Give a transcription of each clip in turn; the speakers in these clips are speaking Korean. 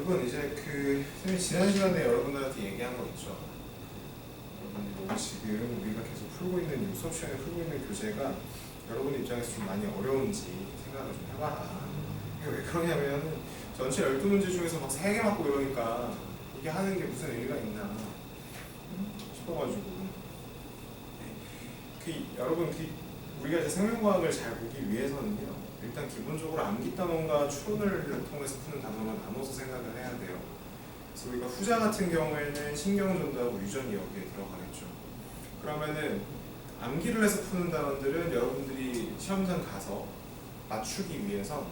여러분 이제 선생님이 지난 시간에 여러분들한테 얘기한 거 있죠. 여러분 지금 우리가 계속 풀고 있는 이 수업 시간에 풀고 있는 교재가 여러분 입장에서 좀 많이 어려운지 생각을 좀 해봐라. 이게 왜 그러냐면 전체 12문제 중에서 막 3개 맞고 이러니까 이게 하는 게 무슨 의미가 있나 싶어가지고 여러분 우리가 이제 생명과학을 잘 보기 위해서는요, 일단 기본적으로 암기 단원과 추론을 통해서 푸는 단원을 나눠서 생각을 해야 돼요. 그래서 우리가 후자 같은 경우에는 신경전도하고 유전이 여기에 들어가겠죠. 그러면은 암기를 해서 푸는 단원들은 여러분들이 시험장 가서 맞추기 위해서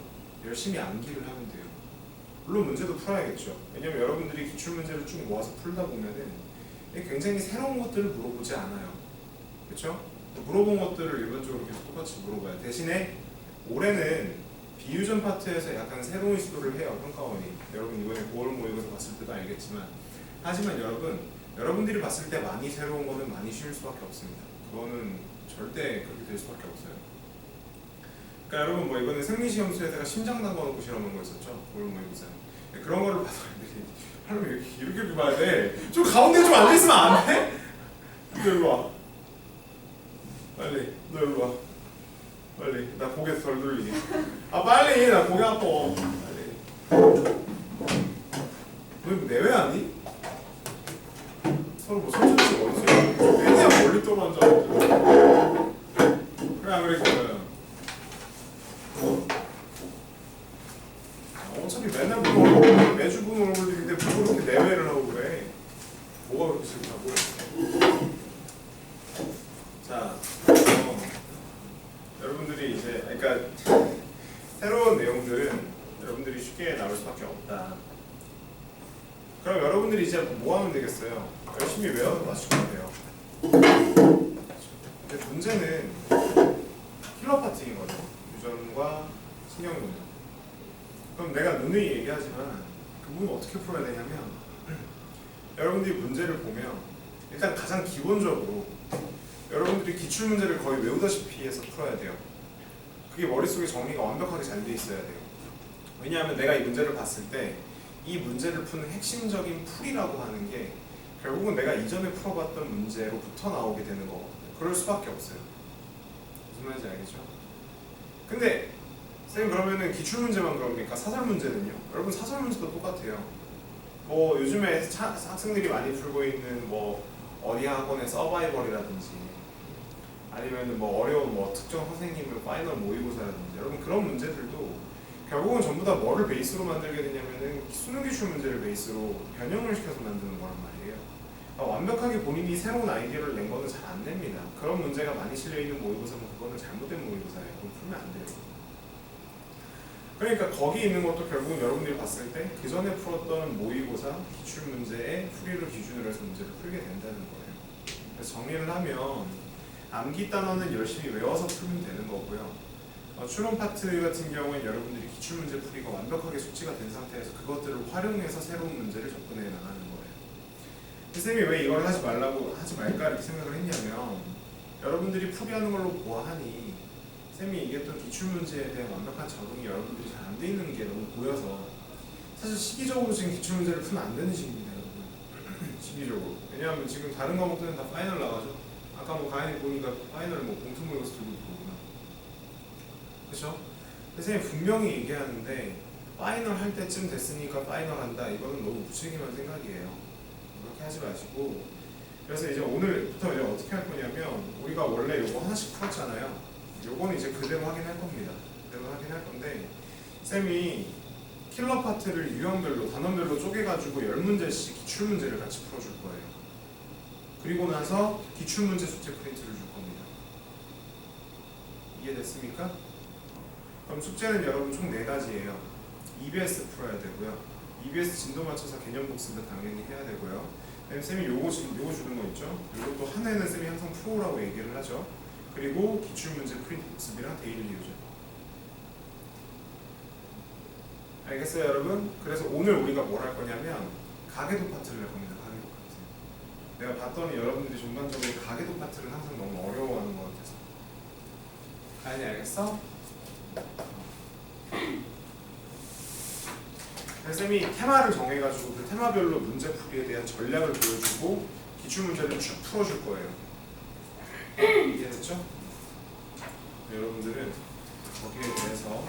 열심히 암기를 하면 돼요. 물론 문제도 풀어야겠죠. 왜냐면 여러분들이 기출문제를 쭉 모아서 풀다 보면은 굉장히 새로운 것들을 물어보지 않아요. 그렇죠? 물어본 것들을 일반적으로 계속 똑같이 물어봐요. 대신에 올해는 비유전 파트에서 약간 새로운 시도를 해요, 평가원이. 여러분 이번에 9월 모의고사 봤을 때도 알겠지만, 하지만 여러분들이 봤을 때 많이 새로운 거는 많이 쉬울 수밖에 없습니다. 그거는 절대 그렇게 될 수밖에 없어요. 그러니까 여러분 뭐 이번에 생리시험수에다가 심장 담궈놓고 실험한 거 있었죠, 9월 모의고사. 그런 거를 봐서 하려면 이렇게 봐야 돼. 좀 가운데 좀 앉아있으면 안 돼? 너 일로 와. 빨리, 너 일로 와. 빨리, 나 고개 덜 돌리게. 아 빨리, 나 고개 아파. 빨리. 너 내외하니? 서로 뭐 손짓이 어딨어? 맨날 멀리 떨어앉아. 그래 안 그랬거든. 어차피 맨날 보는 얼굴, 매주 보는 얼굴인데 뭐 그렇게 내외를 하고 그래. 뭐가 그렇게 싫다고? 자, 여러분들이 이제 그러니까 새로운 내용들은 여러분들이 쉽게 나올 수밖에 없다. 그럼 여러분들이 이제 뭐 하면 되겠어요? 열심히 외워서 맞추면 돼요. 근데 문제는 킬러 파팅이거든. 유전과 신경문제. 그럼 내가 누누이 얘기하지만 그 부분 어떻게 풀어야 되냐면 여러분들이 문제를 보면 일단 가장 기본적으로 여러분들이 기출문제를 거의 외우다시피 해서 풀어야 돼요. 그게 머릿속에 정리가 완벽하게 잘 돼 있어야 돼요. 왜냐하면 내가 이 문제를 봤을 때 이 문제를 푸는 핵심적인 풀이라고 하는 게 결국은 내가 이전에 풀어봤던 문제로부터 나오게 되는 거거든요. 그럴 수밖에 없어요. 무슨 말인지 알겠죠? 근데 선생님 그러면은 기출문제만 그럽니까? 사설문제는요? 여러분 사설문제도 똑같아요. 뭐 요즘에 학생들이 많이 풀고 있는 뭐 어디 학원의 서바이벌이라든지 아니면 뭐 어려운 뭐 특정 선생님의 파이널 모의고사라든지 여러분 그런 문제들도 결국은 전부 다 뭐를 베이스로 만들게 되냐면은 수능 기출 문제를 베이스로 변형을 시켜서 만드는 거란 말이에요. 그러니까 완벽하게 본인이 새로운 아이디어를 낸 거는 잘 안 됩니다. 그런 문제가 많이 실려있는 모의고사면 그거는 잘못된 모의고사예요. 그건 풀면 안 돼요. 그러니까 거기 있는 것도 결국은 여러분들이 봤을 때 그 전에 풀었던 모의고사 기출 문제의 풀이를 기준으로 해서 문제를 풀게 된다는 거예요. 그래서 정리를 하면 암기 단어는 열심히 외워서 풀면 되는 거고요. 추론 파트 같은 경우는 여러분들이 기출 문제 풀이가 완벽하게 숙지가 된 상태에서 그것들을 활용해서 새로운 문제를 접근해 나가는 거예요. 선생님이 왜 이걸 하지 말까 이렇게 생각을 했냐면 여러분들이 풀이하는 걸로 보아하니 쌤이 얘기했던 기출문제에 대한 완벽한 적응이 여러분들이 잘 안 돼 있는 게 너무 보여서 사실 시기적으로 지금 기출문제를 풀면 안 되는 시기입니다, 여러분. 시기적으로. 왜냐하면 지금 다른 과목들은 다 파이널 나가죠. 아까 뭐 가연이 보니까 파이널 뭐 공통 모의고사 들고 있구나. 그렇죠? 선생님이 분명히 얘기하는데 파이널 할 때쯤 됐으니까 파이널 한다. 이거는 너무 무책임한 생각이에요. 그렇게 하지 마시고 그래서 이제 오늘부터 이제 어떻게 할 거냐면 우리가 원래 요거 하나씩 풀었잖아요. 요거는 이제 그대로 확인할 겁니다. 그대로 확인할 건데 쌤이 킬러 파트를 유형별로 단원별로 쪼개가지고 10문제씩 기출문제를 같이 풀어줄 거예요. 그리고 나서 기출문제 숙제 프린트를 줄 겁니다. 이해됐습니까? 그럼 숙제는 여러분 총 4가지예요. EBS 풀어야 되고요. EBS 진도 맞춰서 개념 복습을 당연히 해야 되고요. 그다음에 쌤이 요거 주는 거 있죠? 요것도 한 해는 쌤이 항상 풀어오라고 얘기를 하죠. 그리고 기출문제 프린트 복습이랑 데일리 유전. 알겠어요 여러분? 그래서 오늘 우리가 뭘 할 거냐면 가계도 파트를 할 겁니다. 가계도 파트. 내가 봤더니 여러분들이 전반적으로 가계도 파트를 항상 너무 어려워하는 것 같아서. 가연이 알겠어? 그래서 쌤이 테마를 정해가지고 그 테마별로 문제풀이에 대한 전략을 보여주고 기출문제를 쭉 풀어줄 거예요. 이해됐죠? 여러분들은 거기에 대해서 하면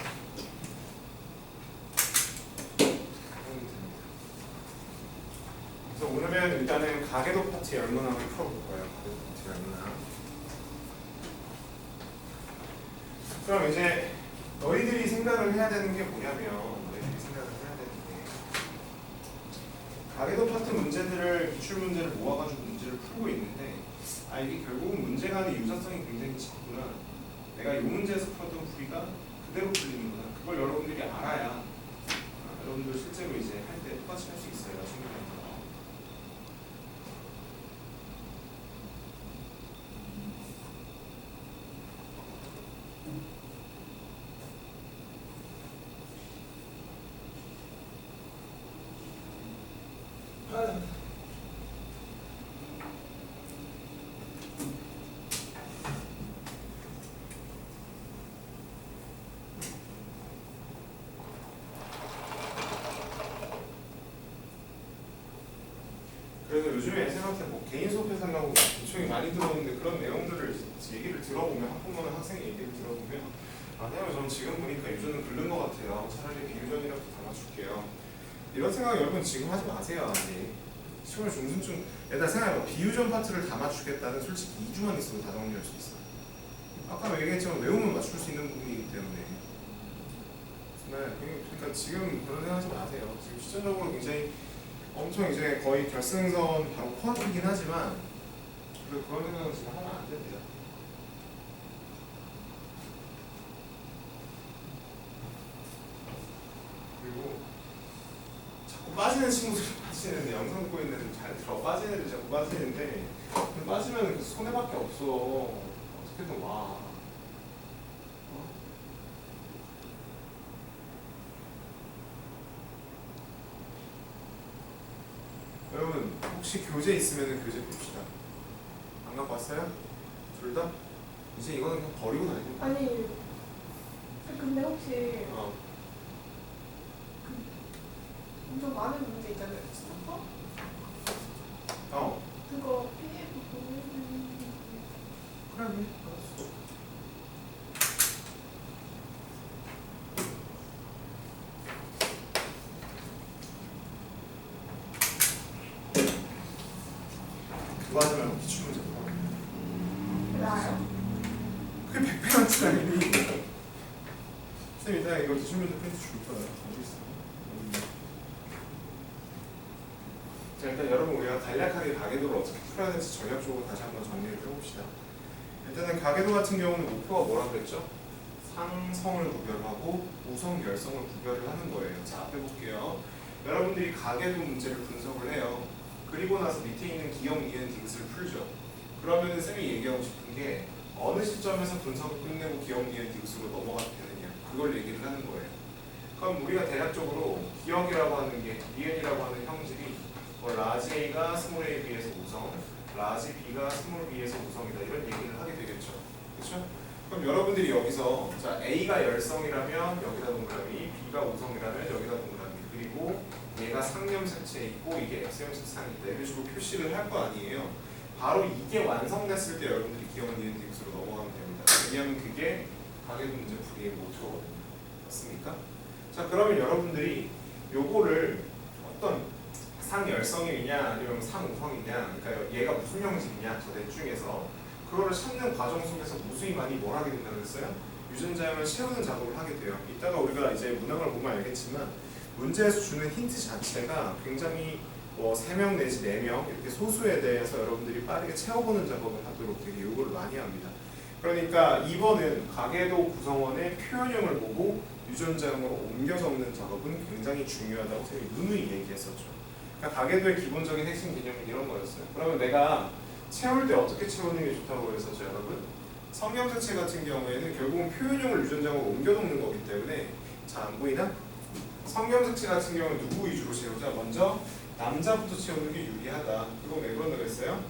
됩니다. 그래서 오늘은 일단은 가계도 파트 열문항을 풀어볼 거예요. 가계도 파트 열문항. 그럼 이제 너희들이 생각을 해야 되는 게 뭐냐면 가계도 파트 문제들을 기출문제를 모아가지고 문제를 풀고 있는데 이게 결국은 문제 간의 유사성이 굉장히 짙구나. 내가 이 문제에서 풀었던 풀이가 그대로 풀리는구나. 그걸 여러분들이 알아야 여러분들 실제로 이제 할 때 똑같이 할 수 있어요. 친구들한테. 그래서 요즘에 쌤한테 뭐 개인 수업해서 하려고 요청이 많이 들어오는데 그런 내용들을 얘기를 들어보면 학부모나 학생의 얘기를 들어보면 선생님 전 지금 보니까 유전은 글른 것 같아요. 차라리 비유전이라도 담아줄게요. 이런 생각 여러분 지금 하지 마세요. 아직 시월 중순쯤 일단 생각해봐. 비유전 파트를 담아주겠다는 솔직히 2주만 있어도 다 정리할 수 있어요. 아까 얘기했지만 외우면 맞출 수 있는 부분이기 때문에 그러니까 지금 그런 생각 하지 마세요. 지금 시점적으로 굉장히 엄청 이제 거의 결승선 바로 코앞이긴 하지만 그런 생각은 지금 하면 안 됩니다. 그리고 자꾸 빠지는 친구들이 빠지는데 영상 듣고 있는 애들 잘 들어. 빠지는 애들 자꾸 빠지는데 빠지면 손해밖에 없어. 어떻게든 와. 여러분 혹시 교재 있으면 교재 봅시다. 안 갖고 왔어요? 둘 다? 이제 이거는 그냥 버리고 다니는 거야. 아니 근데 혹시 엄청 많은 문제 있잖아요. 스타터? 그거 PDF 보내주는 그래 알았어. 그거 하지 말고 기출문제 풀어. 왜요? 그게 100페이지가 아니니. 쌤 이따 이거 기출문제 프린트 줄 거예요. 어디 있어? 자 일단 여러분 우리가 간략하게 가계도를 어떻게 풀어야 될지 전략적으로 다시 한번 정리를 해봅시다. 일단은 가계도 같은 경우는 목표가 뭐라 그랬죠? 상성을 구별하고 우성, 열성을 구별을 하는 거예요. 자 앞에 볼게요. 여러분들이 가계도 문제를 분석을 해요. 그리고 나서 밑에 있는 기억, 니은, 딩스를 풀죠. 그러면 쌤이 얘기하고 싶은 게 어느 시점에서 분석을 끝내고 기억, 니은, 딩스로 넘어가게 되느냐 그걸 얘기를 하는 거예요. 그럼 우리가 대략적으로 기억이라고 하는 게 니은이라고 하는 형질이 뭐 라지 A가 스몰 A에 비해서 우성, 라지 B가 스몰 B에서 우성이다 이런 얘기를 하게 되겠죠. 그렇죠? 그럼 여러분들이 여기서 자 A가 열성이라면 여기다 동그라미, B가 우성이라면 여기다 동그라미, 그리고 얘가 상념색체에 있고 이게 X형식상이다 이런 식으로 표시를 할 거 아니에요. 바로 이게 완성됐을 때 여러분들이 기억은 니은 딩스로 넘어가면 됩니다. 왜냐하면 그게 가계도 문제 풀이의 목표거든요. 맞습니까? 자 그러면 여러분들이 요거를 어떤 상열성이냐 아니면 상우성이냐, 그러니까 얘가 무슨 형식이냐 저 넷 중에서 그거를 찾는 과정 속에서 무수히 많이 뭘 하게 된다고 했어요? 유전자형을 채우는 작업을 하게 돼요. 이따가 우리가 이제 문항을 보면 알겠지만 문제에서 주는 힌트 자체가 굉장히 뭐 3명 내지 4명 이렇게 소수에 대해서 여러분들이 빠르게 채워보는 작업을 하도록 되게 요구를 많이 합니다. 그러니까 2번은 가계도 구성원의 표현형을 보고 유전자형으로 옮겨 적는 작업은 굉장히 중요하다고 쌤이 누누이 얘기했었죠. 그러니까 가계도의 기본적인 핵심 개념은 이런 거였어요. 그러면 내가 채울 때 어떻게 채우는 게 좋다고 그랬었죠, 여러분? 성경자체 같은 경우에는 결국은 표현형을 유전자형으로 옮겨 적는 거기 때문에 잘 안 보이나? 성경자체 같은 경우는 누구 위주로 채우자? 먼저 남자부터 채우는 게 유리하다. 이거 왜 그런다고 했어요?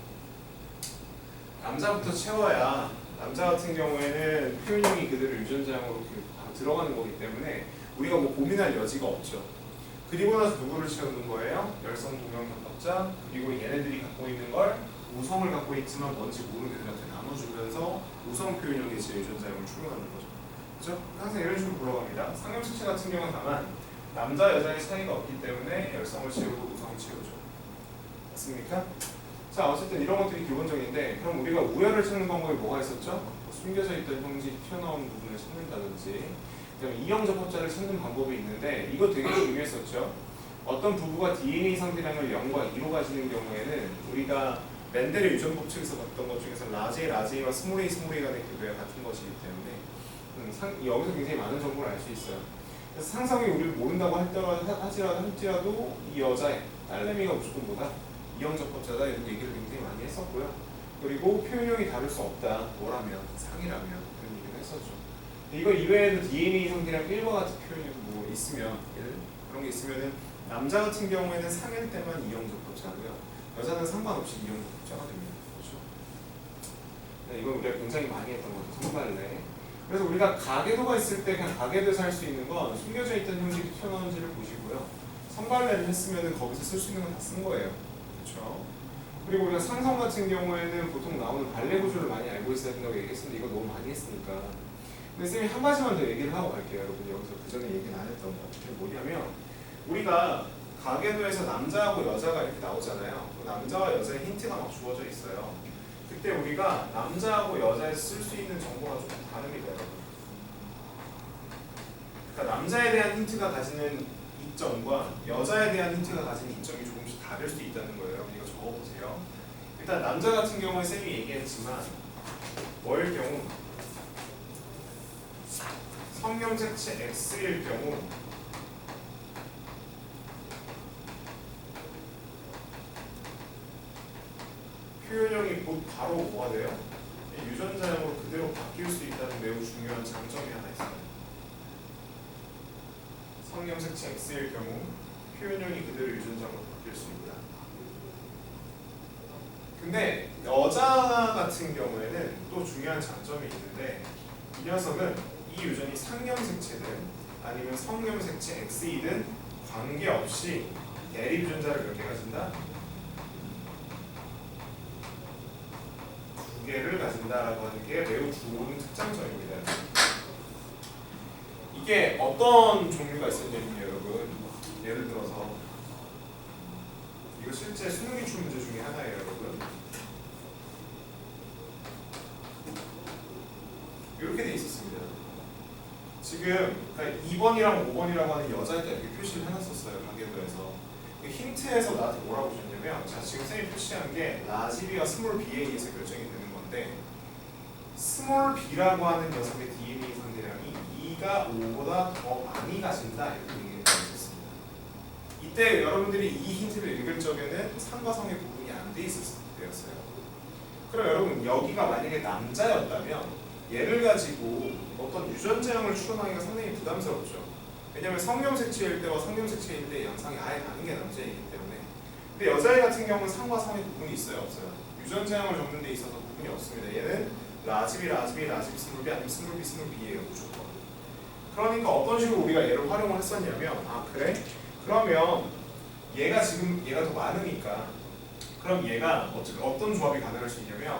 남자부터 채워야 남자 같은 경우에는 표현형이 그대로 유전자형으로 들어가는 거기 때문에 우리가 뭐 고민할 여지가 없죠. 그리고 나서 누구를 채우는 거예요? 열성 동형 접합자. 그리고 얘네들이 갖고 있는 걸 우성을 갖고 있지만 뭔지 모르는 애들한테 나눠주면서 우성 표현형의 제 유전자형을 추론하는 거죠. 그렇죠? 항상 이런 식으로 불러갑니다. 상염식체 같은 경우는 다만 남자 여자의 차이가 없기 때문에 열성을 채우고 우성을 채우죠. 맞습니까? 자, 어쨌든 이런 것들이 기본적인데, 그럼 우리가 우열을 찾는 방법이 뭐가 있었죠? 숨겨져 있던 형질이 튀어나오는 부분을 찾는다든지, 그다음에 이형 접합자를 찾는 방법이 있는데, 이거 되게 중요했었죠. 어떤 부부가 DNA 상대량을 0과 2로 가지는 경우에는 우리가 멘델의 유전 법칙에서 봤던 것 중에서 라지, 라지와 스몰 a, 스몰 a 간의 교배가 같은 것이기 때문에 여기서 굉장히 많은 정보를 알 수 있어요. 그래서 상상이 우리를 모른다고 할지라도 이 여자의 딸내미가 무조건 뭐다? 이형 접합자다 이런 얘기를 굉장히 많이 했었고요. 그리고 표현형이 다를 수 없다. 뭐라면? 상이라면 그런 얘기를 했었죠. 이거 이외에도 DNA 성질이랑 1과 같은 표현이 뭐 있으면 그런 게 있으면은 남자 같은 경우에는 상일 때만 이형 접합자고요. 여자는 상관없이 이형 접합자가 됩니다. 그렇죠? 네, 이건 우리가 굉장히 많이 했던 거죠. 선발레. 그래서 우리가 가계도가 있을 때 그냥 가계도에서 할 수 있는 건 숨겨져 있던 형질이 튀어나오는지를 보시고요. 선발레를 했으면은 거기서 쓸 수 있는 건 다 쓴 거예요. 그렇죠? 그리고 우리가 상성 같은 경우에는 보통 나오는 발레 구조를 많이 알고 있어야 된다고 얘기했는데 이거 너무 많이 했으니까. 근데 쌤이 한 가지만 더 얘기를 하고 갈게요. 여러분 여기서 그 전에 얘기는 안 했던 거. 그게 뭐냐면 우리가 가계도에서 남자하고 여자가 이렇게 나오잖아요. 그 남자와 여자의 힌트가 막 주어져 있어요. 그때 우리가 남자하고 여자에서 쓸 수 있는 정보가 좀 다릅니다, 여러분. 그러니까 남자에 대한 힌트가 가지는 이점과 여자에 대한 힌트가 가지는 이점이 조금씩 다를 수 있다는 거예요. 여러분 이거 적어보세요. 일단 남자 같은 경우에 쌤이 얘기했지만 뭐일 경우 성형색체 X일 경우 표현형이 곧 바로 뭐가 돼요? 유전자형으로 그대로 바뀔 수 있다는 매우 중요한 장점이 하나 있어요. 성형색체 X일 경우 표현형이 그대로 유전자형으로 바뀔 수 있다. 근데 여자 같은 경우에는 또 중요한 장점이 있는데 이 녀석은 이 유전이 상형색체든 아니면 성형색체 X이든 관계없이 대립 유전자를 몇 개 가진다? 2개를 가진다라고 하는 게 매우 좋은 특장점입니다. 이게 어떤 종류가 있었냐면 여러분 예를 들어서 이거 실제 수능 기출 문제 중에 하나예요, 여러분. 이렇게 돼 있었습니다. 지금 그러니까 2번이랑 5번이라고 하는 여자애가 이렇게 표시를 해놨었어요, 가계도에서. 힌트에서 나한테 뭐라고 주셨냐면, 자 지금 쌤이 표시한 게 라지비와 스몰 B에 의해서 결정이 되는 건데, 스몰 B라고 하는 녀석의 DNA 상대량이 2가 5보다 더 많이 가진다 이렇게 얘기를 했었습니다. 이때 여러분들이 이 힌트를 읽을 적에는 상과 성의 구분이 안 돼 있었을 때였어요. 그럼 여러분 여기가 만약에 남자였다면 얘를 가지고 어떤 유전자형을 추론하기가 상당히 부담스럽죠. 왜냐하면 성형색체일 때와 성형색체일 때 양상이 아예 다른 게 남자이기 때문에. 근데 여자애 같은 경우는 상과 성의 구분이 있어요, 없어요? 유전자형을 적는 데 있어서 구분이 없습니다. 얘는 라지비, 스몰비 아니면 스몰 B예요, 무조건. 그러니까 어떤 식으로 우리가 얘를 활용을 했었냐면, 아 그래? 그러면 얘가 더 많으니까 그럼 얘가 어떤 조합이 가능할 수 있냐면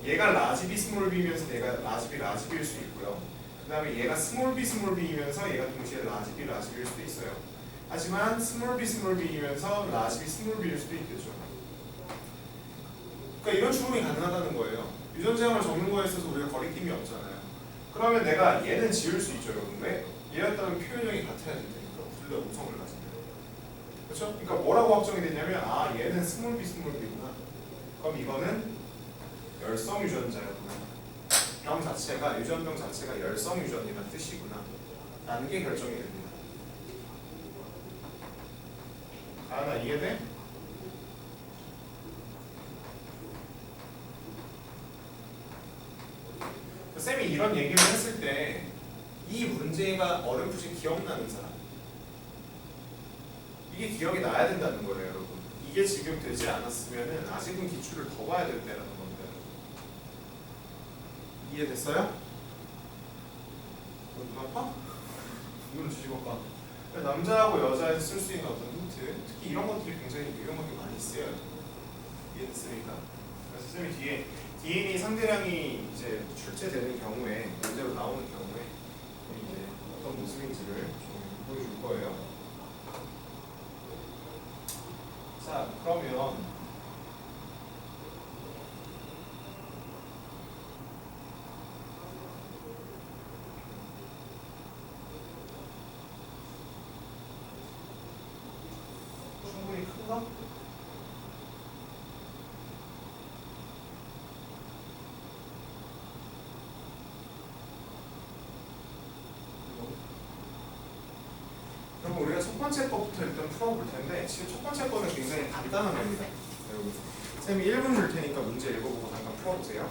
얘가 라지비 스몰 B이면서 내가 라지비일 수 있고요. 그 다음에 얘가 스몰 B이면서 얘가 동시에 라지비일 수도 있어요. 하지만 스몰 B이면서 라지비 스몰 B일 수도 있겠죠. 그러니까 이런 추론이 가능하다는 거예요. 유전자형을 적는 거에 있어서 우리가 거리낌이 없잖아요. 그러면 내가 얘는 지울 수 있죠, 여러분. 왜? 얘였다면 표현형이 같아야 된다니까. 둘 다 우성을 가진다. 그렇죠? 그러니까 뭐라고 확정이 됐냐면, 아 얘는 스몰 B구나. 그럼 이거는 열성 유전자였구나. 유전병 자체가 열성 유전이라는 뜻이구나. 라는 게 결정이 됩니다. 나 이해돼? 쌤이 이런 얘기를 했을 때 이 문제가 어렴풋이 기억나는 사람, 이게 기억이 나야 된다는 거예요, 여러분. 이게 지금 되지 않았으면 아직은 기출을 더 봐야 될 때라는 겁니다. 이해됐어요? 눈 아파? 눈을 뒤집어봐. 남자하고 여자에서 쓸 수 있는 어떤 힌트, 특히 이런 것들이 굉장히 유용하게 많이 쓰여요. 이해됐습니까? 그래서 선생님이 뒤에 DNA 상대량이 이제 출제되는 경우에, 문제로 나오는 경우에 이제 어떤 모습인지를 좀 보여줄 거예요. 자, 그러면 충분히 큰가? 그럼 우리가 첫 번째 거부터 일단 풀어볼 텐데 지금 첫 번째 거는 굉장히 간단한 겁니다. 여러분, 쌤이 1분 줄 테니까 문제 읽어보고 잠깐 풀어보세요.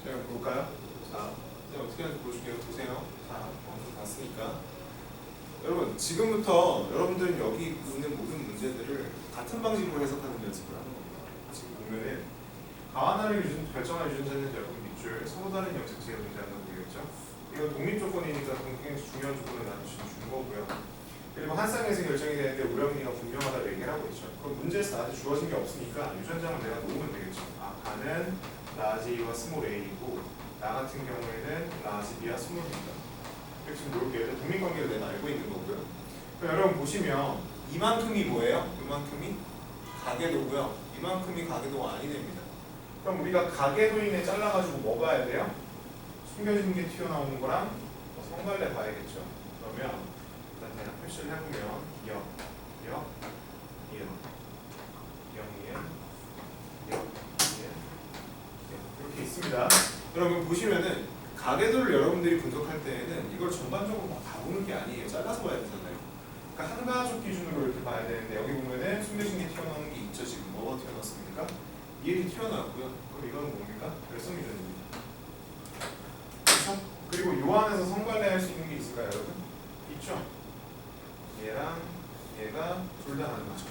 제가 볼까요? 자, 제가 어떻게 하는지 보여줄게요. 보세요. 자, 먼저 봤으니까. 여러분, 지금부터 여러분들은 여기 있는 모든 문제들을 같은 방식으로 해석하는 연습을 하는 겁니다. 지금 보면은 가하나를 결정할 유전자는 여러분 밑줄, 서로 다른 영색체가 존재하는 거 보이겠죠? 이건 독립 조건이니까 굉장히 중요한 조건을 나는 준 거고요. 그리고 한 쌍에서 결정이 되는데 우량리가 분명하다고 얘기를 하고 있죠. 그럼 문제에서 나한테 주어진 게 없으니까 유전자만 내가 놓으면 되겠죠. 아, 가는 라지 A와 스몰 A이고 나 같은 경우에는 라지 B와 스몰 B입니다. 지금 놓을게요. 독립관계를 내가 알고 있는 거고요. 그럼 여러분 보시면 이만큼이 뭐예요? 이만큼이 가계도고요. 이만큼이 가계도가 아니 됩니다. 그럼 우리가 가계도인에 잘라가지고 뭐 봐야 돼요? 숨겨진 게 튀어나오는 거랑 성갈래 봐야겠죠. 그러면 일단 대략 표시를 해보면 기억, 이음, 이렇게 있습니다. 여러분 보시면은 가계도를 여러분들이 분석할 때에는 이걸 전반적으로 다 보는 게 아니에요. 잘라서 봐야 되잖아요. 그러니까 한 가족 기준으로 이렇게 봐야 되는데 여기 보면은 숨겨진 게 튀어나오는 게 있죠. 지금 뭐가 튀어나왔습니까? 이렇게 튀어나왔고요. 그럼 이거는 뭡니까? 결성 유전입니다. 그렇죠? 그리고 요 안에서 성관례할 수 있는 게 있을까요, 여러분? 있죠? 얘랑 얘가 둘 다 하는 거죠.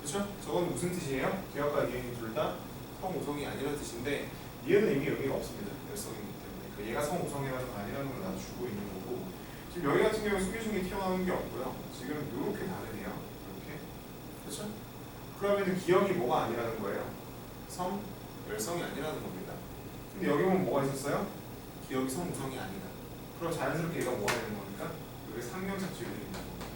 그렇죠? 저건 무슨 뜻이에요? 기억과 이행이 둘 다 성우성이 아니라는 뜻인데 얘는 이미 의미가 없습니다. 결성이기 때문에. 그러니까 얘가 성우성해가지고 아니라는 걸 나도 주고 있는 거고 지금 여기 같은 경우에 숨겨진 게 튀어나오는 게 없고요. 지금 이렇게 다르네요. 이렇게. 그렇죠? 그러면 기억이 뭐가 아니라는 거예요? 열성이 아니라는 겁니다. 근데 여기 보면 뭐가 있었어요? 기억이 성우성이 아니다. 그럼 자연스럽게 얘가 뭐가 되는 겁니까? 여기 상명착취율이 있는 겁니다.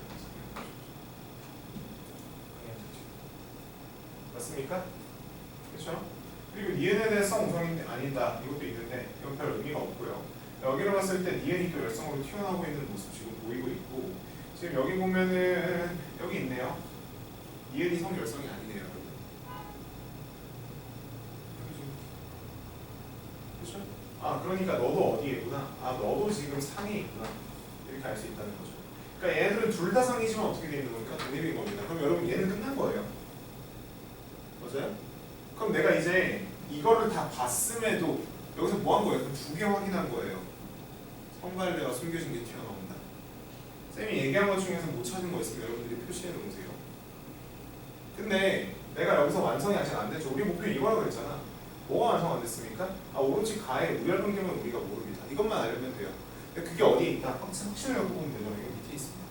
맞습니까? 그렇죠? 그리고 니은에 대해 성우성이 아니다. 이것도 있는데 이건 별 의미가 없고요. 여기로 봤을 때 니은이 또 열성으로 튀어나오고 있는 모습 지금 보이고 있고 지금 여기 보면은 여기 있네요. 니은이 성열성이 아니네요. 그렇죠? 아 그러니까 너도 어디에 있구나. 아 너도 지금 상에 있구나. 이렇게 알 수 있다는 거죠. 그러니까 얘들은 둘 다 상이지만 어떻게 되는 겁니까? 독립인 겁니다. 그럼 여러분 얘는 끝난 거예요. 맞아요? 그럼 내가 이제 이거를 다 봤음에도 여기서 뭐 한 거예요? 두 개 확인한 거예요. 성갈래가 숨겨진 게 튀어나온다. 쌤이 얘기한 것 중에서 못 찾은 거 있으면 여러분들이 표시해 놓으세요. 근데 내가 여기서 완성이 아직 안 됐죠. 우리 목표 이거라고 그랬잖아. 뭐가 완성 안 됐습니까? 오로지 가의 우열관계만 우리가 모릅니다. 이것만 알면 돼요. 근데 그게 어디에 있다? 확신을 갖고 보면 되죠. 이거 밑에 있습니다.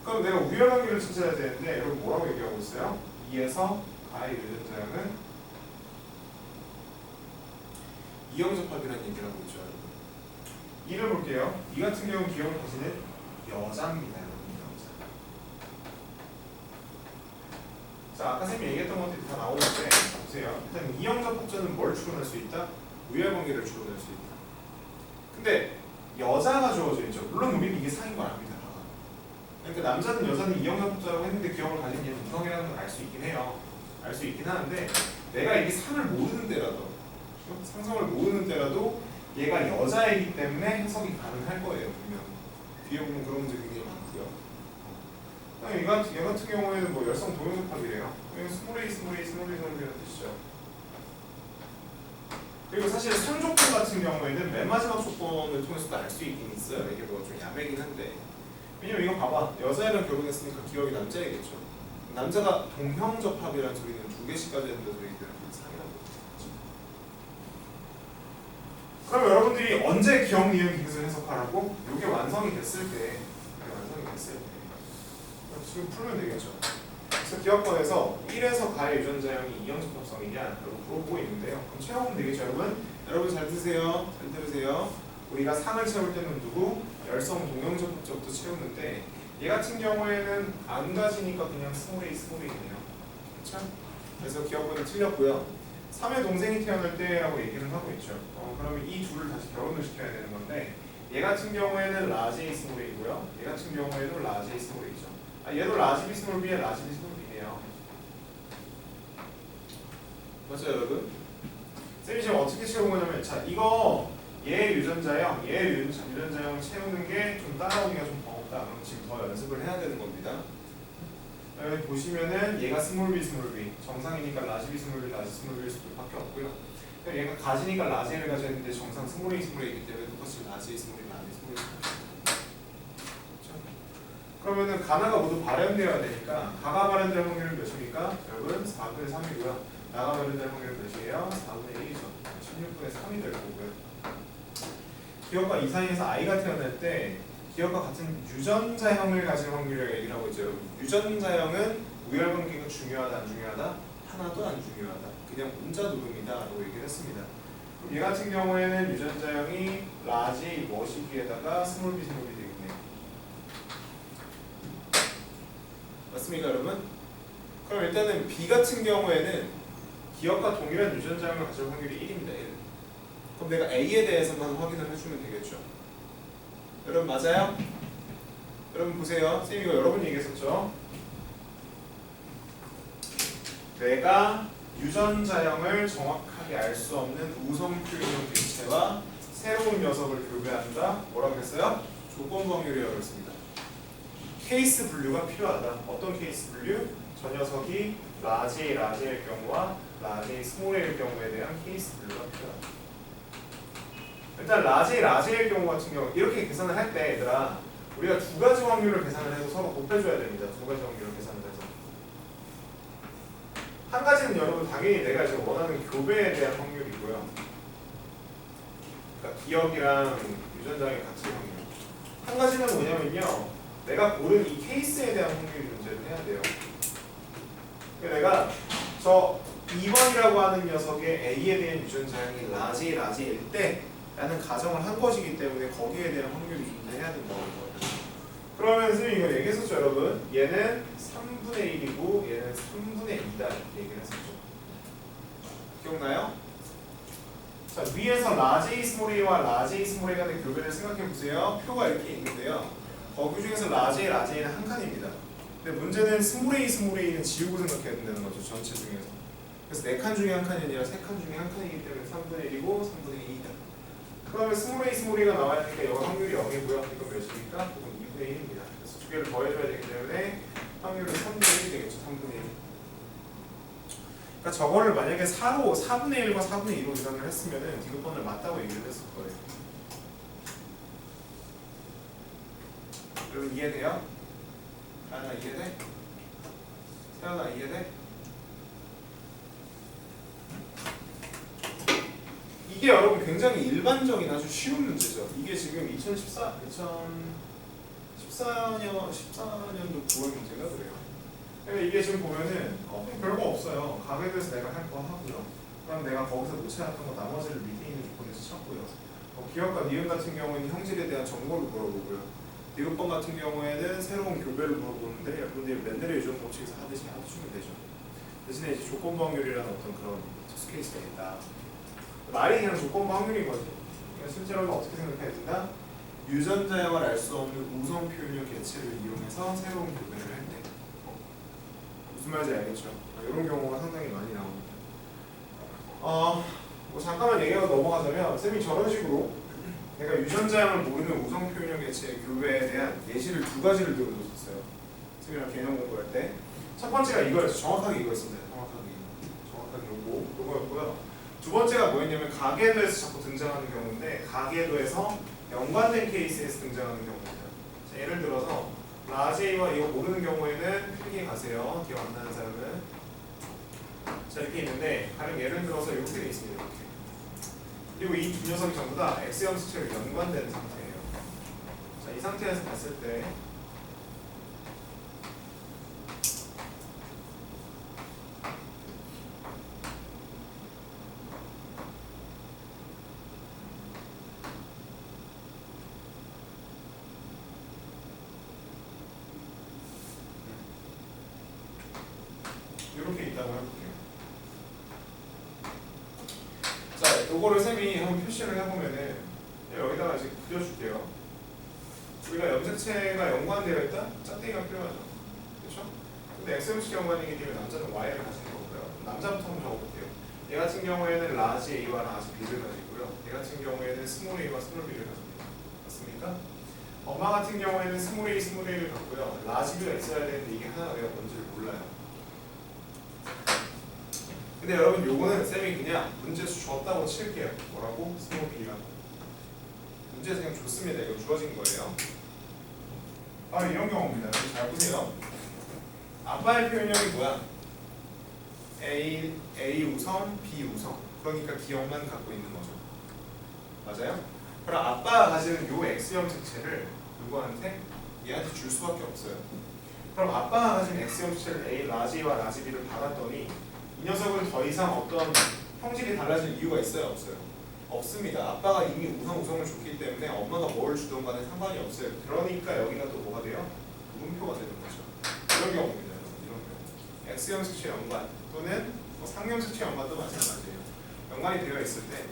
그럼 내가 우열관계를 찾아야 되는데 여러분 뭐라고 얘기하고 있어요? 2에서 가의 유전자량은 이형접합이라는 얘기를 하고 있죠. 여러분. 2를 볼게요. 이 같은 경우는 기억을 가지는 여자입니다. 여러분 여자. 자, 아까 쌤이 얘기했던 것들이 다 나오는데 보세요. 일단 이형접합자는 뭘 추론할 수 있다? 우열관계를 추론할 수 있다. 근데 여자가 주어져 있죠. 물론 우리는 이게 상인 걸 압니다. 그러니까 남자든 여자든 이형접합자라고 했는데 기억을 가진 얘는 이성이라는 걸 알 수 있긴 해요. 알 수 있긴 하는데 내가 이게 상을 모르는 때라도 상성을 모르는 때라도 얘가 여자이기 때문에 해석이 가능할 거예요. 분명 뒤에 보면 그런 문제 굉장히 많고요. 얘 같은 경우에는 뭐 열성 동형접합이래요. 스몰레이라는 뜻이죠. 그리고 사실 3조건 같은 경우에는 맨 마지막 조건을 통해서도 알 수 있긴 있어요. 이게 뭐 좀 야매긴 한데 왜냐면 이거 봐봐. 여자애랑 결혼했으니까 기억이 남자이겠죠. 남자가 동형접합이라는 소리는 2개씩까지 했는데 소리기 때문에 상이라고 그러죠. 그럼 여러분들이 언제 기억, 니은, 기술 해석하라고? 이게 완성이 됐을 때 지금 풀면 되겠죠. 그래서 기억권에서 1에서 가의 유전자형이 이형접합성이냐 라고 물어보고 있는데요. 그럼 채워보면 되겠죠. 여러분 잘 드세요. 잘 들으세요. 우리가 상을 채울 때는 누구? 열성 동형접합자부터 채우는데 얘 같은 경우에는 안 가지니까 그냥 스몰이네요. 그렇죠? 그래서 기억권은 틀렸고요. 3의 동생이 태어날 때라고 얘기를 하고 있죠. 그러면 이 둘을 다시 결혼을 시켜야 되는 건데 얘 같은 경우에는 라지 스몰이고요. 얘 같은 경우에도 라지 스몰이죠. 얘도 라지 비스몰 B에 라지 비스몰 B네요. 맞죠 여러분? 쌤이 지금 어떻게 채운 거냐면 자 이거 얘 유전자형 채우는 게 좀 따라오기가 좀 버겁다. 그럼 지금 더 연습을 해야 되는 겁니다. 여기 보시면은 얘가 스몰 B 정상이니까 라지 B 스몰 B일 수밖에 없고요. 얘가 가지니까 라지를 가져야 되는데 정상 스몰 A이기 때문에 똑같이 라지 스몰 A 그러면은 가나가 모두 발현되어야 되니까 가가 발현될 확률은 몇입니까? 여러분 4분의 3이고요. 나가 발현될 확률은 몇이에요? 4분의 1이죠. 16분의 3이 될 거고요. 기억과 이상에서 아이가 태어날 때 기억과 같은 유전자형을 가질 확률을 얘기를 하고 있죠. 유전자형은 우열관계가 중요하다 안 중요하다? 하나도 안 중요하다. 그냥 문자 누름이다 라고 얘기를 했습니다. 그럼 얘 같은 경우에는 유전자형이 라지 머시기에다가 스몰 B 되겠네요. 맞습니까 여러분? 그럼 일단은 B 같은 경우에는 기억과 동일한 유전자형을 가질 확률이 1입니다. 1. 그럼 내가 A에 대해서만 확인을 해주면 되겠죠. 여러분 맞아요? 여러분 보세요. 쌤 이거 여러분 얘기했었죠? 내가 유전자형을 정확하게 알 수 없는 우성표인형 객체와 새로운 녀석을 교배한다. 뭐라고 그랬어요? 조건 확률이라고 했습니다. 케이스 분류가 필요하다. 어떤 케이스 분류? 저 녀석이 라지일 경우와 라지 스몰일 경우에 대한 케이스 분류가 필요하다. 일단 라지일 경우 같은 경우 이렇게 계산을 할 때 얘들아 우리가 두 가지 확률을 계산을 해서 서로 곱해줘야 됩니다. 두 가지 확률을 계산을 해서 한 가지는 여러분 당연히 내가 지금 원하는 교배에 대한 확률이고요. 그러니까 기억이랑 유전자의 가치 확률. 한 가지는 뭐냐면요. 내가 고른 이 케이스에 대한 확률이 존재를 해야 돼요. 내가 저 2번이라고 하는 녀석의 A에 대한 유전자형이 라지일 때 라는 가정을 한 것이기 때문에 거기에 대한 확률이 존재해야 된다고 했거든요. 그러면 선생님이 이거 얘기했었죠 여러분. 얘는 3분의 1이고 얘는 3분의 2다 이렇게 얘기를 했었죠. 기억나요? 자 위에서 라지 스몰이와 라지 스몰이 간의 교배를 생각해 보세요. 표가 이렇게 있는데요. 거기 중에서 라지는 한 칸입니다. 근데 문제는 스몰A는 지우고 생각해야 된다는 거죠. 전체 중에서. 그래서 4칸 중에 한 칸이 아니라 3칸 중에 한 칸이기 때문에 3분의 1이고 3분의 2이다. 그러면 스몰A가 나와야 되니까 이거 확률이 0이고요. 이건 몇입니까? 이건 2분의 1입니다. 그래서 두 개를 더해줘야 되기 때문에 확률은 3분의 1이 되겠죠. 3분의 1. 그러니까 저거를 만약에 4분의 1과 4분의 2로 이전을 했으면은 디귿번호를 맞다고 얘기를 했을 거예요. 여러분 이해돼요? 하나 이해돼? 태연아 이해돼? 이게 여러분 굉장히 일반적인 아주 쉬운 문제죠. 이게 지금 14년도 9월 문제가 그래요. 그러니까 이게 지금 보면은 별거 없어요. 가격에 대해서 내가 할 거 하고요. 그럼 내가 거기서 못 찾았던 거 나머지를 밑에 있는 조건에서 찾고요. 기업과 니은 같은 경우는 형질에 대한 정보를 물어보고요. 디귿번 같은 경우에는 새로운 교배를 물어보는데 여러분들이 멘델의 유전 법칙에서 하듯이 해주면 되죠. 대신에 이제 조건부 확률이라는 어떤 그런 특수 케이스가 있다. 말이 그냥 조건부 확률인 거지. 그러니까 실제로는 어떻게 생각해야 된다? 유전자형을 알 수 없는 우성 표현형 개체를 이용해서 새로운 교배를 했네. 무슨 말인지 알겠죠? 이런 경우가 상당히 많이 나옵니다. 뭐 잠깐만 얘기하고 넘어가자면 쌤이 저런 식으로 내가 유전자형을 모르는 우성 표현형 개체의 교배에 대한 예시를 두 가지를 들어줬었어요. 쌤이랑 개념 공부할 때. 첫 번째가 이거였죠. 정확하게 이거였습니다. 정확하게 요거였고요. 두 번째가 뭐였냐면 가계도에서 자꾸 등장하는 경우인데 가계도에서 연관된 케이스에서 등장하는 경우입니다. 자, 예를 들어서 라제이와 이거 모르는 경우에는 필기에 가세요. 기억 안 나는 사람은. 자 이렇게 있는데 가령 예를 들어서 이렇게 돼 있습니다. 이렇게. 그리고 이 두 녀석이 전부 다 X형 수치로 연관된 상태예요. 자, 이 상태에서 봤을 때 이렇게 있다고 해볼게요. 자, 요거를 쌤이 한번 표시를 해보면은 여기다가 이제 그려줄게요. 우리가 염색체가 연관되어 있다? 짝대기가 필요하죠. 그렇죠? 근데 X형식 연관이기 때문에 남자는 Y를 가지는 거고요. 남자부터 한번 적어볼게요. 얘 같은 경우에는 라지 A와 라지 B를 가지고요. 얘 같은 경우에는 스몰 A와 스몰 B를 가집니다. 맞습니까? 엄마 같은 경우에는 스몰 A, 스몰 A를 갖고요. 라지 B가 있어야 되는데 이게 하나가 내가 뭔지를 몰라요. 근데 여러분 요거는 쌤이 그냥 문제에서 줬다고 칠게요. 뭐라고? 스몰 B라고. 문제에서 그냥 줬습니다. 이거 주어진 거예요. 이런 경우입니다. 잘 보세요. 아빠의 표현형이 뭐야? A 우선, B 우선. 그러니까 기억만 갖고 있는 거죠. 맞아요? 그럼 아빠가 가지는 요 X형 색채를 누구한테? 얘한테 줄 수밖에 없어요. 그럼 아빠가 가진 X형 색채를 A 라지와 라지 B를 받았더니 이 녀석은 더 이상 어떤 형질이 달라질 이유가 있어요? 없어요? 없습니다. 아빠가 이미 우성을 줬기 때문에 엄마가 뭘 주든 간에 상관이 없어요. 그러니까 여기가 또 뭐가 돼요? 물음표가 되는 거죠. 이런 경우입니다. 이런 경우. X형 색채 연관 또는 뭐 상형 색채 연관도 마찬가지예요. 연관이 되어 있을 때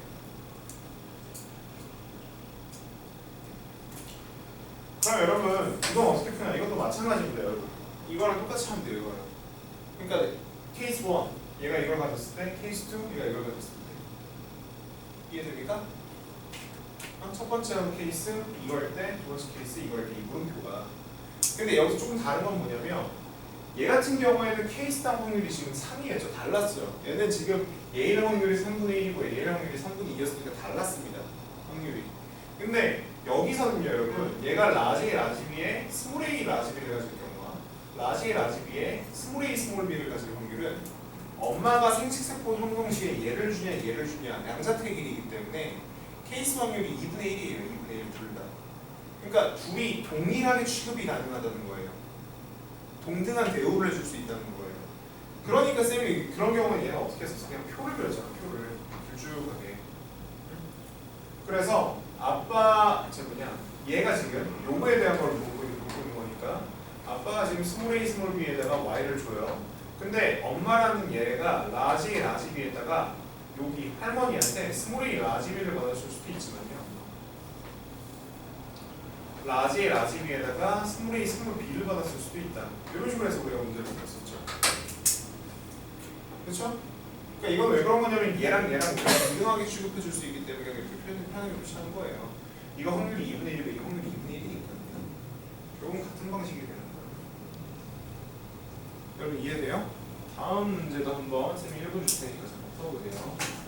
그럼 여러분 이건 어떻게 푸냐? 이것도 마찬가지입니다. 여러분 이거랑 똑같이 하면 돼요. 이거랑. 그러니까 케이스 1 얘가 이걸 가졌을 때 케이스 2 얘가 이걸 가졌을 때 이해됩니까? 첫 번째 케이스 이거일 때, 두 번째 케이스 이거일 때 이 물음표가. 근데 여기서 조금 다른 건 뭐냐면 얘 같은 경우에는 케이스당 확률이 지금 3이었죠. 달랐어요. 얘는 지금 A의 확률이 3분의 1이고 A의 확률이 3분의 2였으니까 달랐습니다. 확률이. 근데 여기서는요 여러분 얘가 라지 B에 스몰 A 라지 B를 가질 경우와 라지 B에 스몰 A 스몰 B를 가질 확률은 엄마가 생식세포 형성 시에 얘를 주냐 양자택 일이기 때문에 케이스 확률이 2분의 1이에요. 2분의 1 둘 다. 그러니까 둘이 동일하게 취급이 가능하다는 거예요. 동등한 대우를 해줄 수 있다는 거예요. 그러니까 쌤이 그런 경우는 얘가 어떻게 했었어? 그냥 표를 그렸잖아. 표를 길쭉하게. 그래서 아빠 얘가 지금 요거에 대한 걸 보고 있는 거니까 아빠가 지금 스몰 A 스몰 B에다가 Y를 줘요. 근데 엄마라는 얘가 라지 B에다가 여기 할머니한테 스몰 A 라지 B를 받아줄 수도 있지만요. 라지 B에다가 스몰 A 스몰 B를 받았을 수도 있다. 이런 식으로 해서 우리가 문제를 풀었었죠. 그렇죠? 그러니까 이건 왜 그런 거냐면 얘랑 우리가 동등하게 취급해 줄 수 있기 때문에 이렇게 편하게 표시하는 거예요. 이거 확률이 2분의 1이고 이 확률이 2분의 1이니까요. 결국은 같은 방식이 되는 거예요. 여러분 이해돼요? 다음 문제도 한번 쌤이 1분 줄 테니까 잠깐 풀어보세요.